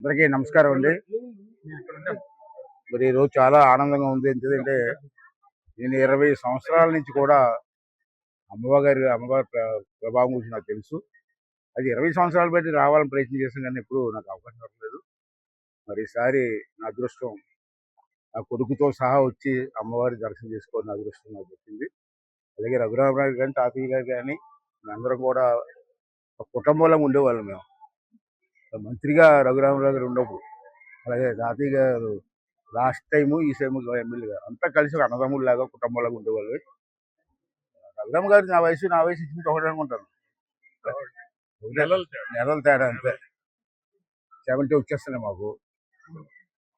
అందరికీ నమస్కారం అండి. మరి ఈరోజు చాలా ఆనందంగా ఉంది. ఎందుకంటే నేను 20 సంవత్సరాల నుంచి కూడా అమ్మవారి ప్రభావం గురించి నాకు తెలుసు. అది 20 సంవత్సరాలు బట్టి రావాలని ప్రయత్నం చేశాను, కానీ ఎప్పుడు నాకు అవకాశం దొరకలేదు. మరి ఈసారి నా అదృష్టం నా కొడుకుతో సహా వచ్చి అమ్మవారి దర్శనం చేసుకోవాలని అదృష్టం నాకు వచ్చింది. అలాగే రఘురామరావు గారు కానీ, తాతయ్య గారు కానీ మేమందరం కూడా ఒక కుటుంబంలో ఉండేవాళ్ళం మేము. మంత్రిగా రఘురామరావు గారు ఉన్నప్పుడు, అలాగే తాతయ్య గారు లాస్ట్ టైము ఈ టైము ఎమ్మెల్యేగా అంతా కలిసి ఒక అన్నదమ్ముల్లాగా కుటుంబంలాగా ఉండేవాళ్ళు. రఘురామ గారు నా వయసు ఇచ్చింది ఒకటి అనుకుంటాను, నెలల తేడా అంతే. 70 వచ్చేస్తున్నాయి మాకు.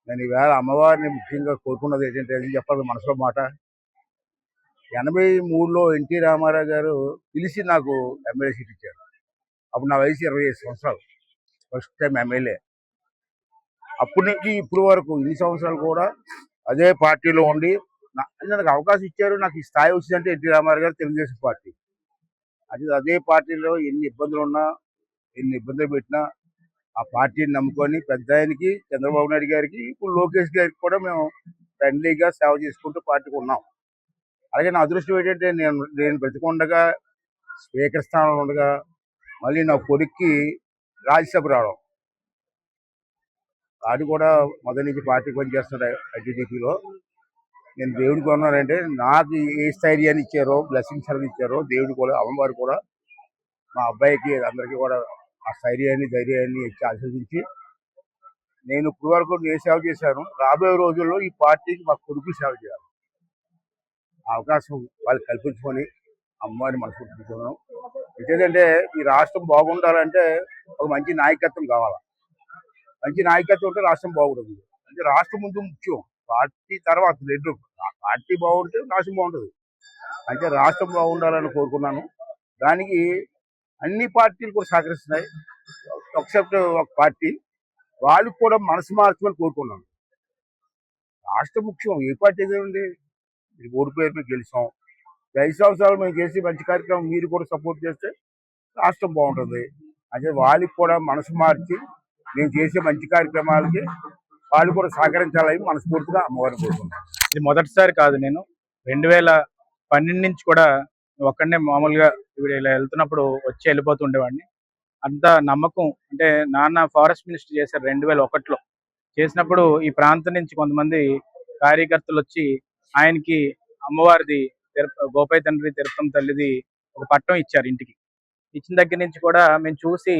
నేను ఈవేళ అమ్మవారిని ముఖ్యంగా కోరుకున్నది ఏంటంటే, అది చెప్పాలి మనసులో మాట. 83లో ఎన్టీ రామారావు గారు పిలిచి నాకు ఎమ్మెల్యే సీట్ ఇచ్చారు. అప్పుడు నా వయసు 25 సంవత్సరాలు, ఫస్ట్ టైం ఎమ్మెల్యే. అప్పటి నుంచి ఇప్పుడు వరకు ఇన్ని సంవత్సరాలు కూడా అదే పార్టీలో ఉండి నాకు అవకాశం ఇచ్చారు. నాకు ఈ స్థాయి వచ్చిందంటే ఎన్టీ రామారావు గారు, తెలుగుదేశం పార్టీ. అదే పార్టీలో ఎన్ని ఇబ్బందులు ఉన్నా, ఎన్ని ఇబ్బందులు పెట్టినా ఆ పార్టీని నమ్ముకొని పెద్ద ఆయనకి, చంద్రబాబు నాయుడు గారికి, ఇప్పుడు లోకేష్ గారికి కూడా మేము ఫ్రెండ్లీగా సేవ చేసుకుంటూ పార్టీకి ఉన్నాం. అలాగే నా అదృష్టం ఏంటంటే, నేను బ్రతికుండగా స్పీకర్ స్థానంలో ఉండగా మళ్ళీ నా కొడుక్కి రాజ్యసభ రావడం. అది కూడా మొదటి నుంచి పార్టీకి పనిచేస్తున్నాడు ఐటీడీపీలో. నేను దేవుడికి ఉన్నానంటే, నాకు ఏ స్థైర్యాన్ని ఇచ్చారో, బ్లెస్సింగ్స్ అని ఇచ్చారో దేవుడు కూడా, అమ్మవారు కూడా మా అబ్బాయికి అందరికీ కూడా ఆ స్థైర్యాన్ని, ధైర్యాన్ని ఇచ్చి ఆశీర్వదించి, నేను ఇప్పుడు వరకు నేను సేవ చేశాను. రాబోయే రోజుల్లో ఈ పార్టీకి మా కొడుకు సేవ చేయాలి. ఆ అవకాశం వాళ్ళు కల్పించుకొని అమ్మవారిని మనసుకుంటున్నాను. ఏంటంటే, ఈ రాష్ట్రం బాగుండాలంటే ఒక మంచి నాయకత్వం కావాలి. మంచి నాయకత్వం ఉంటే రాష్ట్రం బాగుంటుంది. అంటే రాష్ట్రం ముందు ముఖ్యం, పార్టీ తర్వాత రెండు. పార్టీ బాగుంటే రాష్ట్రం బాగుంటుంది. అంటే రాష్ట్రం బాగుండాలని కోరుకున్నాను. దానికి అన్ని పార్టీలు కూడా సహకరిస్తున్నాయి, ఎక్సెప్ట్ ఒక పార్టీ. వాళ్ళు కూడా మనసు మార్చమని కోరుకున్నాను. రాష్ట్రం ముఖ్యం, ఏ పార్టీ ఏదండి. ఓడిపోయారు, మేము గెలిచాం. 5 సంవత్సరాలు మేము చేసి మంచి కార్యక్రమం మీరు కూడా సపోర్ట్ చేస్తే రాష్ట్రం బాగుంటుంది. అంటే వాళ్ళకి కూడా మనసు మార్చి నేను చేసే మంచి కార్యక్రమాలకి వాళ్ళు కూడా సహకరించాలని మనస్ఫూర్తిగా అమ్మవారిని కోరుకుంటున్నాను. ఇది మొదటిసారి కాదు, నేను 2012 నుంచి కూడా ఒక్కడనే మామూలుగా ఇలా వెళ్తున్నప్పుడు వచ్చి వెళ్ళిపోతూ ఉండేవాడిని. అంత నమ్మకం. అంటే నాన్న ఫారెస్ట్ మినిస్టర్ చేశారు 2001లో. చేసినప్పుడు ఈ ప్రాంతం నుంచి కొంతమంది కార్యకర్తలు వచ్చి ఆయనకి అమ్మవారిది, గోపయ్య తండ్రి తిరుపతి తల్లిది ఒక పట్టం ఇచ్చారు ఇంటికి. ఇచ్చిన దగ్గర నుంచి కూడా మేము చూసి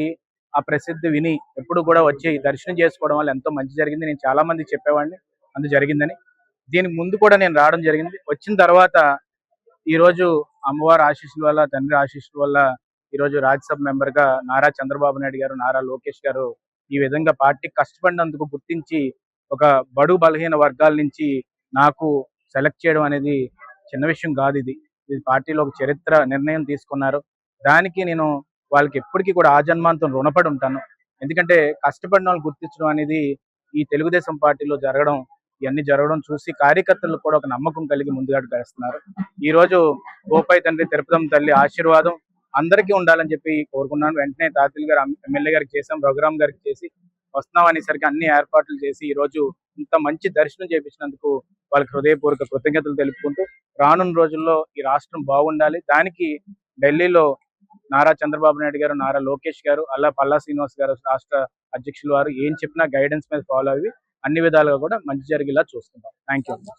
ఆ ప్రసిద్ధి విని ఎప్పుడు కూడా వచ్చి దర్శనం చేసుకోవడం వల్ల ఎంతో మంచి జరిగింది. నేను చాలా మందికి చెప్పేవాడిని అందు జరిగిందని. దీనికి ముందు కూడా నేను రావడం జరిగింది. వచ్చిన తర్వాత ఈరోజు అమ్మవారి ఆశీస్సుల వల్ల, తండ్రి ఆశీస్సుల వల్ల ఈరోజు రాజ్యసభ మెంబర్గా నారా చంద్రబాబు నాయుడు గారు, నారా లోకేష్ గారు ఈ విధంగా పార్టీ కష్టపడినందుకు గుర్తించి ఒక బడుగు బలహీన వర్గాల నుంచి నాకు సెలెక్ట్ చేయడం అనేది చిన్న విషయం కాదు. ఇది పార్టీలో ఒక చరిత్ర నిర్ణయం తీసుకున్నారు. దానికి నేను వాళ్ళకి ఎప్పటికీ కూడా ఆజన్మాంతం రుణపడి ఉంటాను. ఎందుకంటే కష్టపడిన వాళ్ళు గుర్తించడం అనేది ఈ తెలుగుదేశం పార్టీలో ఇవన్నీ జరగడం చూసి కార్యకర్తలకు కూడా ఒక నమ్మకం కలిగి ముందుగా గడుస్తున్నారు. ఈ రోజు గోపయ్య తండ్రి తిరుపతి తల్లి ఆశీర్వాదం అందరికీ ఉండాలని చెప్పి కోరుకున్నాను. వెంటనే తాతయ్య గారు ఎమ్మెల్యే గారికి చేసాం, రఘురామ్ గారికి చేసి వస్తున్నాం అనేసరికి అన్ని ఏర్పాట్లు చేసి ఈ రోజు ఇంత మంచి దర్శనం చేపించినందుకు వాళ్ళకి హృదయపూర్వక కృతజ్ఞతలు తెలుపుకుంటూ, రానున్న రోజుల్లో ఈ రాష్ట్రం బాగుండాలి. దానికి ఢిల్లీలో నారా చంద్రబాబు నాయుడు గారు, నారా లోకేష్ గారు, అలా పల్లా శ్రీనివాస్ గారు రాష్ట్ర అధ్యక్షులు వారు ఏం చెప్పినా గైడెన్స్ మీద ఫాలో అయ్యి అన్ని విధాలుగా కూడా మంచి జరిగేలా చూస్తున్నాం. Thank you.